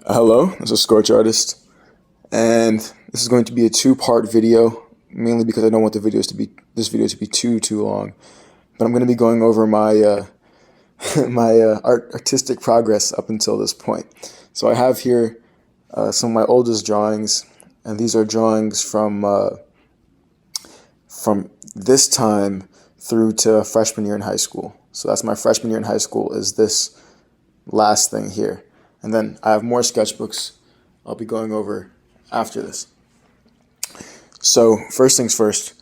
Hello, this is Scorch Artist, and this is going to be a two-part video, mainly because I don't want this video to be too long. But I'm going to be going over my artistic progress up until this point. So I have here some of my oldest drawings, and these are drawings from this time through to freshman year in high school. So that's my freshman year in high school is this last thing here. And then I have more sketchbooks I'll be going over after this. So first things first,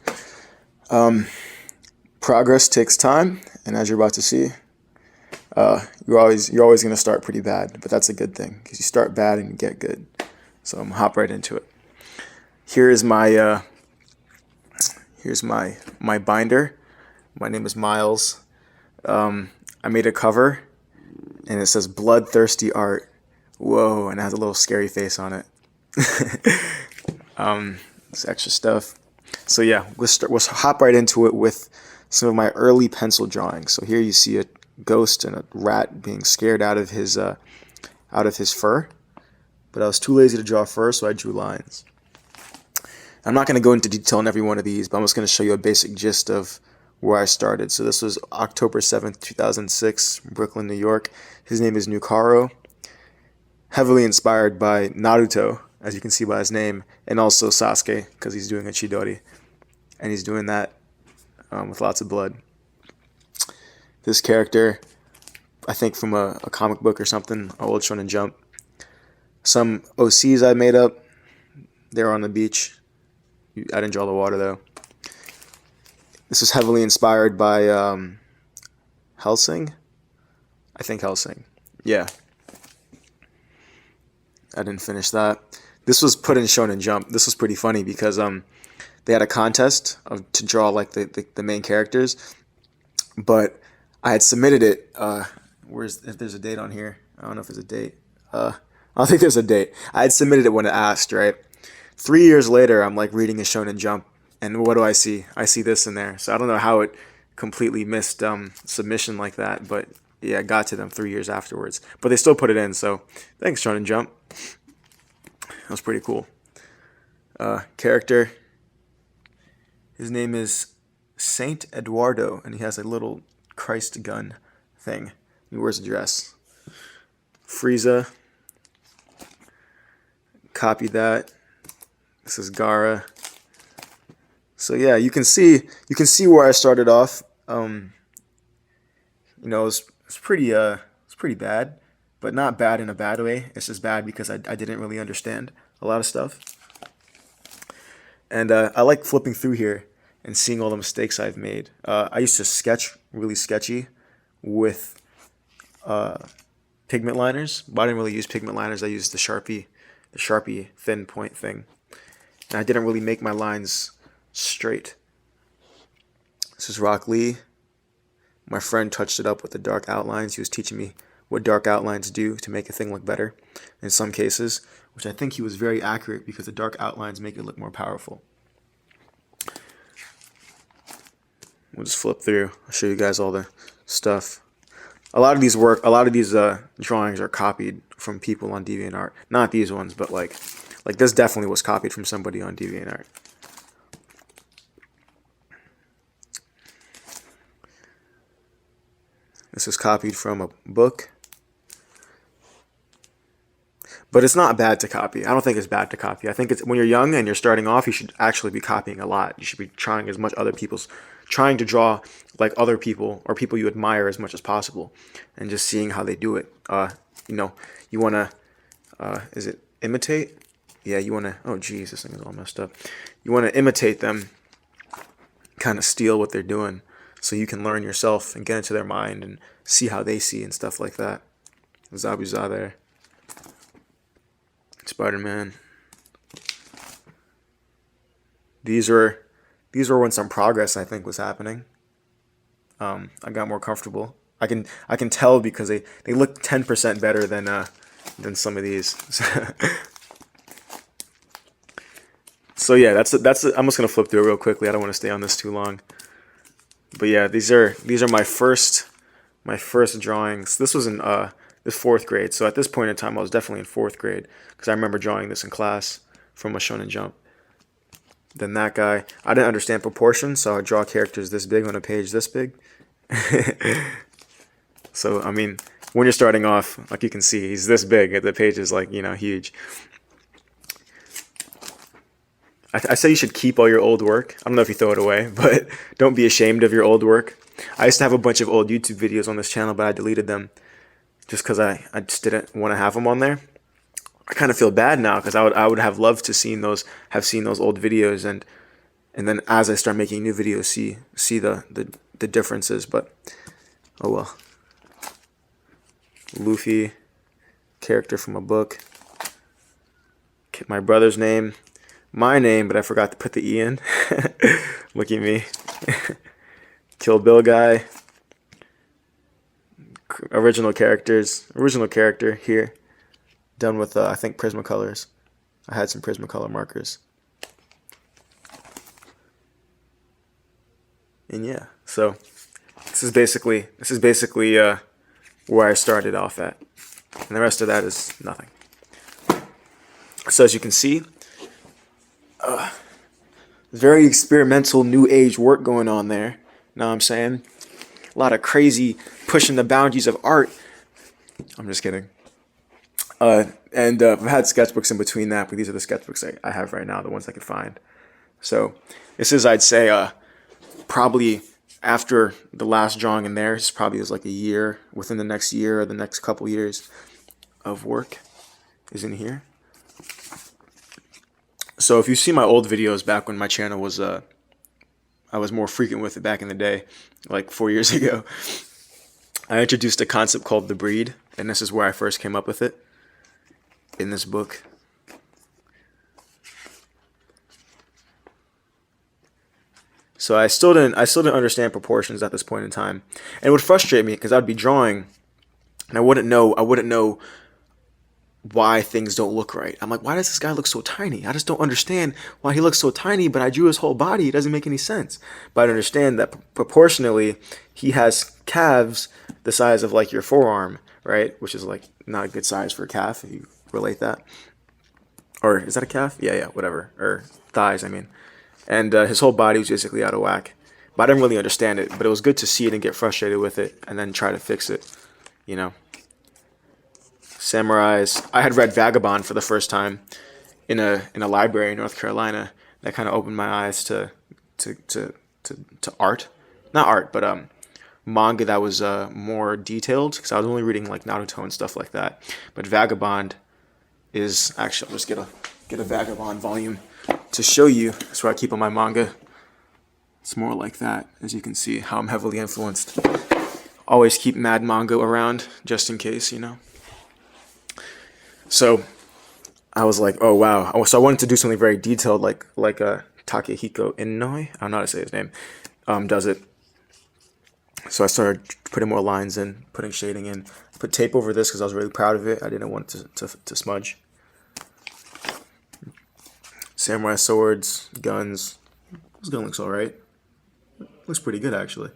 progress takes time, and as you're about to see, you're always going to start pretty bad, but that's a good thing because you start bad and you get good. So I'm gonna hop right into it. Here's my binder. My name is Miles. I made a cover, and it says "Bloodthirsty Art." Whoa, and it has a little scary face on it. This extra stuff. So yeah, let's hop right into it with some of my early pencil drawings. So here you see a ghost and a rat being scared out of his fur. But I was too lazy to draw fur, so I drew lines. I'm not going to go into detail on every one of these, but I'm just going to show you a basic gist of where I started. So this was October 7th, 2006, Brooklyn, New York. His name is Nukaro. Heavily inspired by Naruto, as you can see by his name, and also Sasuke, because he's doing a Chidori. And he's doing that with lots of blood. This character, I think from a comic book or something, Old Shonen Jump. Some OCs I made up. They were on the beach. I didn't draw the water, though. This is heavily inspired by Hellsing. I think Hellsing. Yeah. I didn't finish that. This was put in Shonen Jump. This was pretty funny because they had a contest to draw like the main characters, but I had submitted it. If there's a date on here? I don't know if there's a date. I don't think there's a date. I had submitted it when it asked, right? 3 years later, I'm like reading a Shonen Jump, and what do I see? I see this in there. So I don't know how it completely missed submission like that, but yeah, it got to them 3 years afterwards. But they still put it in, so thanks, Shonen Jump. That was pretty cool. Character. His name is Saint Eduardo, and he has a little Christ gun thing. He wears a dress. Frieza. Copy that. This is Gaara. So yeah, you can see where I started off. It's pretty bad, but not bad in a bad way. It's just bad because I didn't really understand a lot of stuff. And I like flipping through here and seeing all the mistakes I've made. I used to sketch really sketchy with pigment liners, but I didn't really use pigment liners. I used the Sharpie thin point thing. And I didn't really make my lines straight. This is Rock Lee. My friend touched it up with the dark outlines. He was teaching me what dark outlines do to make a thing look better in some cases, which I think he was very accurate because the dark outlines make it look more powerful. We'll just flip through. I'll show you guys all the stuff. A lot of these drawings are copied from people on DeviantArt. Not these ones, but like this definitely was copied from somebody on DeviantArt. This is copied from a book. But it's not bad to copy. I don't think it's bad to copy. I think it's when you're young and you're starting off, you should actually be copying a lot. You should be trying trying to draw like other people or people you admire as much as possible, and just seeing how they do it. You wanna, is it imitate? Yeah, you wanna. Oh, geez, this thing is all messed up. You wanna imitate them, kind of steal what they're doing, so you can learn yourself and get into their mind and see how they see and stuff like that. Zabuza there. Spider-Man. These were when some progress I think was happening. I got more comfortable. I can tell because they look 10% better than some of these. So yeah, that's I'm just gonna flip through it real quickly. I don't want to stay on this too long. But yeah, these are my first drawings. This was in this 4th grade. So at this point in time, I was definitely in 4th grade because I remember drawing this in class from a Shonen Jump. Then that guy, I didn't understand proportions, so I would draw characters this big on a page this big. So, I mean, when you're starting off, like you can see, he's this big. The page is like, huge. I say you should keep all your old work. I don't know if you throw it away, but don't be ashamed of your old work. I used to have a bunch of old YouTube videos on this channel, but I deleted them just because I just didn't want to have them on there. I kind of feel bad now because I would have loved to have seen those old videos, and then as I start making new videos, see the differences. But oh well. Luffy, character from a book. My brother's name, my name, but I forgot to put the E in. Look at me. Kill Bill guy. Original character here. Done with, I think, Prismacolors. I had some Prismacolor markers. And yeah, so this is basically where I started off at. And the rest of that is nothing. So as you can see, very experimental new age work going on there. Know what I'm saying? A lot of crazy pushing the boundaries of art. I'm just kidding. And I've had sketchbooks in between that, but these are the sketchbooks I have right now, the ones I could find. So this is, I'd say, probably after the last drawing in there, this probably is like a year, within the next year or the next couple years of work is in here. So if you see my old videos back when my channel was, I was more frequent with it back in the day, like 4 years ago, I introduced a concept called the breed, and this is where I first came up with it in this book. So I still didn't understand proportions at this point in time, and it would frustrate me because I'd be drawing, and I wouldn't know why things don't look right. I'm like, why does this guy look so tiny? I just don't understand why he looks so tiny, but I drew his whole body. It doesn't make any sense. But I understand that proportionally, he has calves the size of like your forearm, right? Which is like not a good size for a calf if you relate that. Or is that a calf? Yeah, whatever. Or thighs, I mean. And his whole body was basically out of whack. But I didn't really understand it. But it was good to see it and get frustrated with it and then try to fix it, Samurais. I had read Vagabond for the first time in a library in North Carolina. That kind of opened my eyes to art, not art, but manga that was more detailed, because I was only reading like Naruto and stuff like that. But Vagabond is actually, I'll just get a Vagabond volume to show you. That's where I keep on my manga. It's more like that, as you can see how I'm heavily influenced. Always keep mad manga around just in case, So I was like, oh wow. So I wanted to do something very detailed, like Takehiko Inoue, I don't know how to say his name, does it. So I started putting more lines in, putting shading in. I put tape over this because I was really proud of it. I didn't want it to smudge. Samurai swords, guns. This gun looks alright. Looks pretty good actually.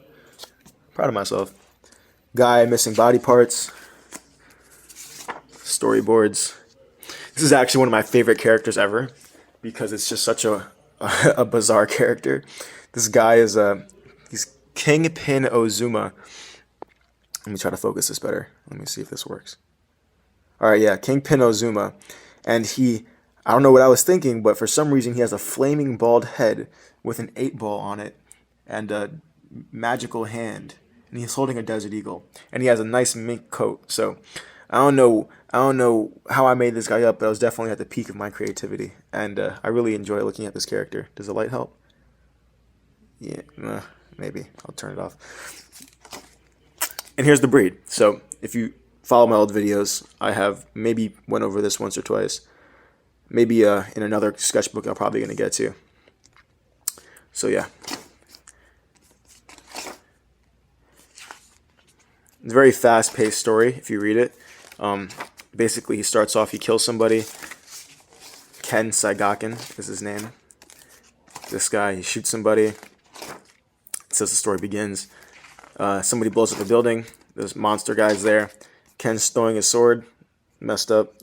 Proud of myself. Guy missing body parts. Storyboards. This is actually one of my favorite characters ever because it's just such a bizarre character. This guy is he's Kingpin Ozuma. Let me try to focus this better. Let me see if this works. All right, yeah, Kingpin Ozuma, and I don't know what I was thinking, but for some reason he has a flaming bald head with an 8-ball on it and a magical hand, and he's holding a desert eagle, and he has a nice mink coat. So I don't know how I made this guy up, but I was definitely at the peak of my creativity, and I really enjoy looking at this character. Does the light help? Yeah, maybe. I'll turn it off. And here's the breed. So if you follow my old videos, I have maybe went over this once or twice. Maybe in another sketchbook I'm probably going to get to. So yeah. It's a very fast-paced story if you read it. Basically, he starts off, he kills somebody. Ken Saigaken is his name. This guy, he shoots somebody. It says the story begins. Somebody blows up a building. There's monster guys there. Ken's throwing his sword, messed up.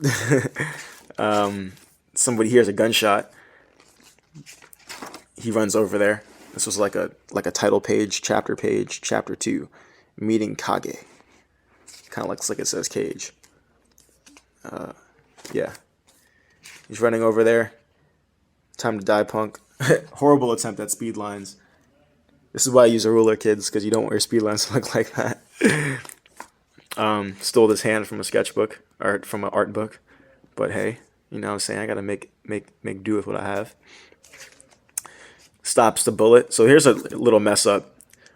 Somebody hears a gunshot. He runs over there. This was like a title page, chapter 2, meeting Kage. Kind of looks like it says Cage. Yeah, he's running over there. Time to die, punk. Horrible attempt at speed lines. This is why I use a ruler, kids, because you don't want your speed lines to look like that. Stole this hand from a sketchbook, or from an art book. But hey, you know what I'm saying? I gotta make do with what I have. Stops the bullet. So here's a little mess up.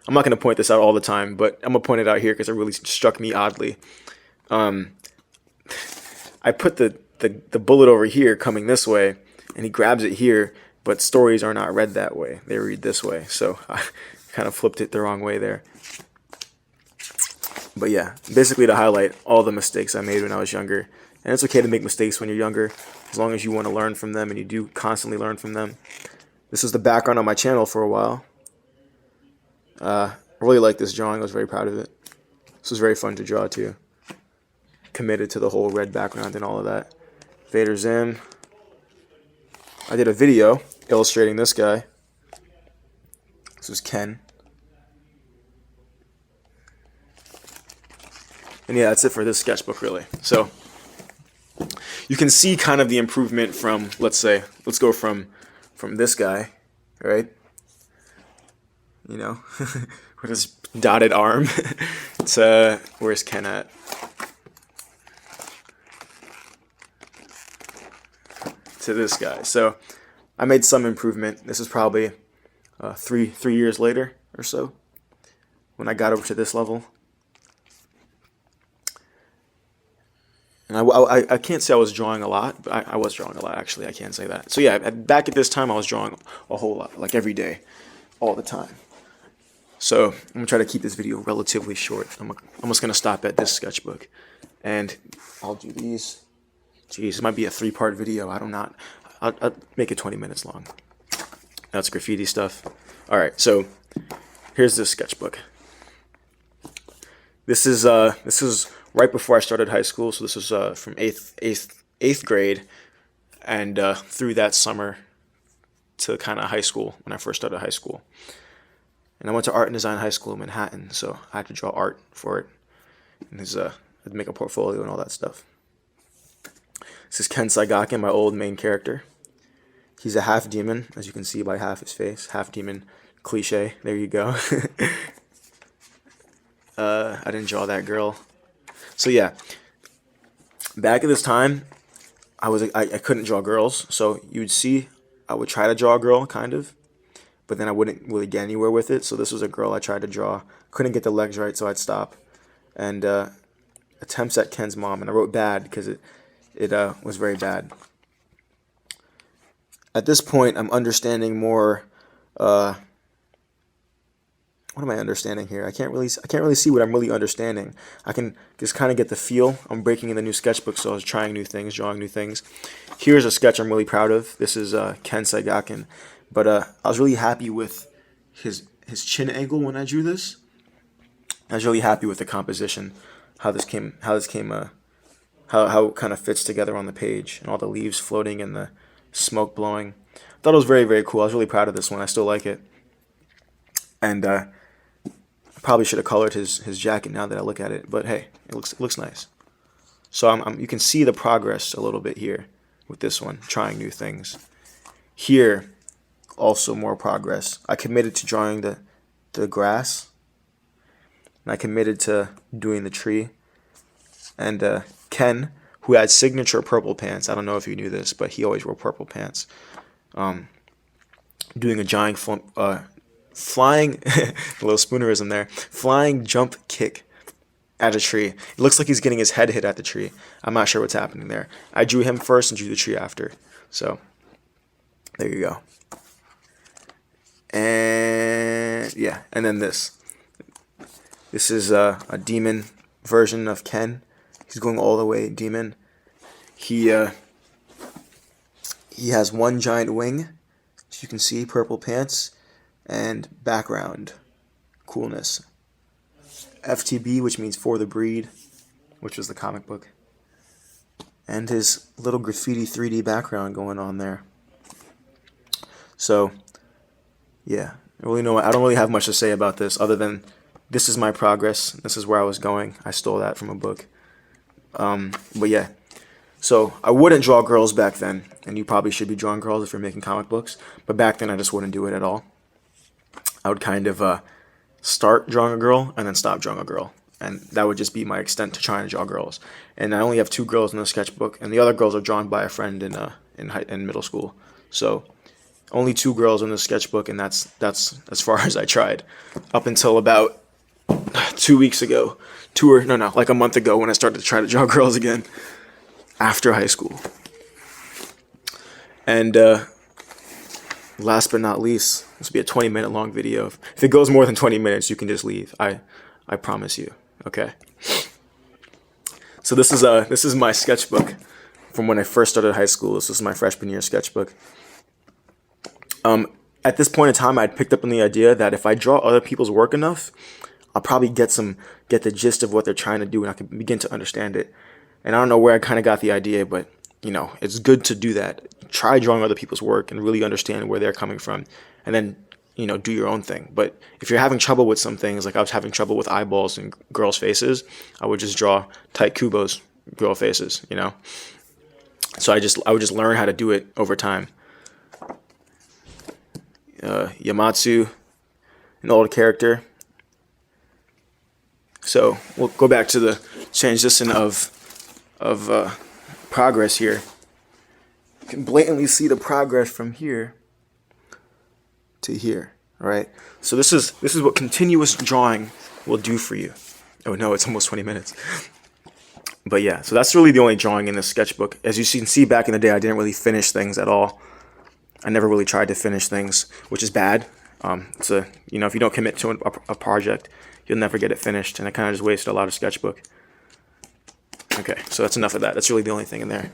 I'm not gonna point this out all the time, but I'm gonna point it out here because it really struck me oddly. I put the bullet over here coming this way, and he grabs it here, but stories are not read that way. They read this way. So I kind of flipped it the wrong way there. But yeah, basically to highlight all the mistakes I made when I was younger. And it's okay to make mistakes when you're younger, as long as you want to learn from them and you do constantly learn from them. This was the background on my channel for a while. I really liked this drawing. I was very proud of it. This was very fun to draw too. Committed to the whole red background and all of that. Vader Zim. I did a video illustrating this guy. This was Ken. And yeah, that's it for this sketchbook, really. So you can see kind of the improvement from, let's go from this guy, right? You know, with his dotted arm, to where's Ken at? To this guy. So I made some improvement. This is probably 3 years later or so when I got over to this level. And I can't say I was drawing a lot, but I was drawing a lot, actually. I can't say that. So yeah, back at this time, I was drawing a whole lot, like every day, all the time. So I'm going to try to keep this video relatively short. I'm just going to stop at this sketchbook. And I'll do these. Jeez, it might be a 3-part video. I'll make it 20 minutes long. That's graffiti stuff. All right, so here's this sketchbook. This is right before I started high school, so this was from eighth grade and through that summer to kind of high school when I first started high school. And I went to Art and Design High School in Manhattan, so I had to draw art for it. And I'd make a portfolio and all that stuff. This is Ken Saigakin, my old main character. He's a half demon, as you can see by half his face. Half demon cliche. There you go. I didn't draw that girl. So yeah, back at this time, I couldn't draw girls. So you'd see I would try to draw a girl, kind of, but then I wouldn't really get anywhere with it. So this was a girl I tried to draw. Couldn't get the legs right, so I'd stop. And attempts at Ken's mom, and I wrote bad because it was very bad. At this point, I'm understanding more. What am I understanding here? I can't really see what I'm really understanding. I can just kind of get the feel. I'm breaking in the new sketchbook, so I was trying new things, drawing new things. Here's a sketch I'm really proud of. This is Ken Saigakin, but I was really happy with his chin angle when I drew this. I was really happy with the composition, how kind of fits together on the page, and all the leaves floating and the smoke blowing. I thought it was very, very cool. I was really proud of this one. I still like it. And I probably should have colored his jacket now that I look at it, but hey, it looks nice. So you can see the progress a little bit here with this one, trying new things. Here, also more progress. I committed to drawing the grass, and I committed to doing the tree. And Ken, who had signature purple pants, I don't know if you knew this, but he always wore purple pants, doing a giant flying, a little spoonerism there, flying jump kick at a tree. It looks like he's getting his head hit at the tree. I'm not sure what's happening there. I drew him first and drew the tree after. So there you go. And yeah, and then this is a demon version of Ken. He's going all the way demon. He has one giant wing, as you can see, purple pants, and background coolness. FTB, which means for the breed. which was the comic book. And his little graffiti 3D background going on there. So, yeah, I don't really have much to say about this other than this is my progress. This is where I was going. I stole that from a book. But yeah, so I wouldn't draw girls back then, and you probably should be drawing girls if you're making comic books. But back then, I just wouldn't do it at all. I would kind of start drawing a girl and then stop drawing a girl, and that would just be my extent to trying to draw girls. And I only have 2 girls in the sketchbook, and the other girls are drawn by a friend in middle school. So only 2 girls in the sketchbook, and that's as far as I tried up until about 2 weeks ago, like a month ago, when I started to try to draw girls again after high school. And last but not least, this will be a 20-minute long video. If it goes more than 20 minutes, you can just leave. I promise you. Okay. So this is my sketchbook from when I first started high school. This is my freshman year sketchbook. At this point in time, I'd picked up on the idea that if I draw other people's work enough, I'll probably get the gist of what they're trying to do, and I can begin to understand it. And I don't know where I kind of got the idea, but it's good to do that. Try drawing other people's work and really understand where they're coming from, and then do your own thing. But if you're having trouble with some things, like I was having trouble with eyeballs and girls' faces, I would just draw Tight Kubo's girl faces. So I would just learn how to do it over time. Yamatsu, an old character. So we'll go back to the transition of progress here. You can blatantly see the progress from here to here. All right. So this is what continuous drawing will do for you. Oh no, it's almost 20 minutes. But yeah, so that's really the only drawing in this sketchbook. As you can see, back in the day, I didn't really finish things at all. I never really tried to finish things, which is bad. If you don't commit to a project, you'll never get it finished, and I kind of just wasted a lot of sketchbook. Okay, so that's enough of that. That's really the only thing in there.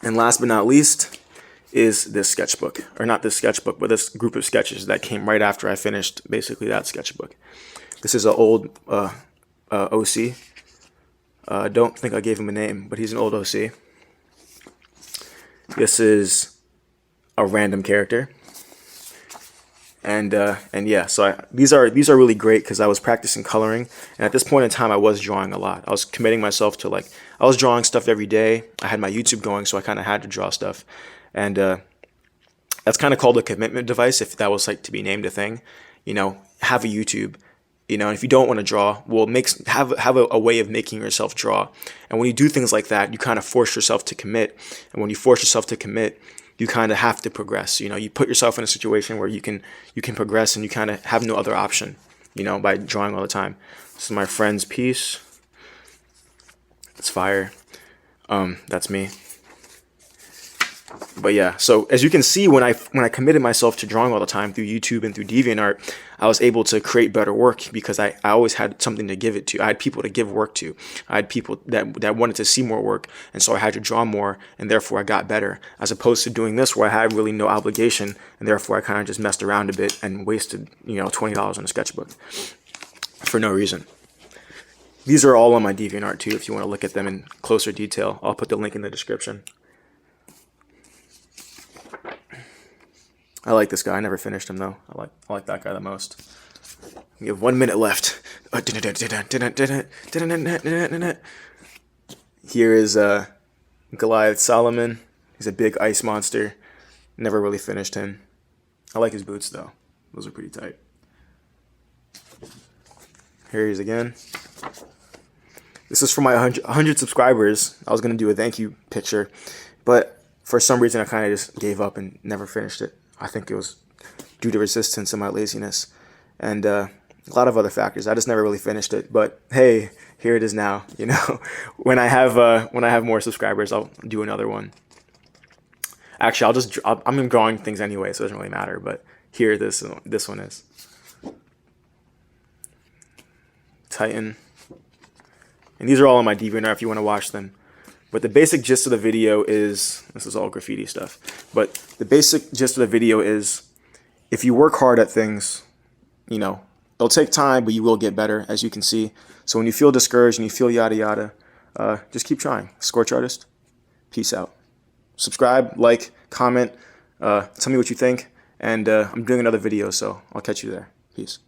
And last but not least is this sketchbook, or not this sketchbook, but this group of sketches that came right after I finished basically that sketchbook. This is an old OC. I don't think I gave him a name, but he's an old OC. This is a random character. And yeah, so these are really great because I was practicing coloring, and at this point in time I was drawing a lot. I was committing myself to, like, I was drawing stuff every day. I had my YouTube going, so I kind of had to draw stuff, and that's kind of called a commitment device, if that was like to be named a thing. Have a YouTube, and if you don't want to draw, well, have a way of making yourself draw. And when you do things like that, you kind of force yourself to commit, and when you force yourself to commit, you kind of have to progress. You put yourself in a situation where you can progress, and you kind of have no other option, by drawing all the time. This is my friend's piece. It's fire. That's me. But yeah, so as you can see, when I committed myself to drawing all the time through YouTube and through DeviantArt, I was able to create better work because I always had something to give it to. I had people to give work to. I had people that wanted to see more work, and so I had to draw more, and therefore I got better, as opposed to doing this where I had really no obligation, and therefore I kind of just messed around a bit and wasted $20 on a sketchbook for no reason. These are all on my DeviantArt too, if you want to look at them in closer detail. I'll put the link in the description. I like this guy. I never finished him though. I like that guy the most. We have 1 minute left. Here is Goliath Solomon. He's a big ice monster. Never really finished him. I like his boots though. Those are pretty tight. Here he is again. This is for my 100 subscribers. I was going to do a thank you picture, but for some reason I kind of just gave up and never finished it. I think it was due to resistance and my laziness, and a lot of other factors. I just never really finished it. But hey, here it is now. When I have more subscribers, I'll do another one. Actually, I'm drawing things anyway, so it doesn't really matter. But here, this one is Titan, and these are all on my DeviantArt if you want to watch them. But the basic gist of the video is, this is all graffiti stuff, but the basic gist of the video is, if you work hard at things, They'll take time, but you will get better, as you can see. So when you feel discouraged and you feel yada yada, just keep trying. Scorch Artist, peace out. Subscribe, like, comment, tell me what you think, and I'm doing another video, so I'll catch you there. Peace.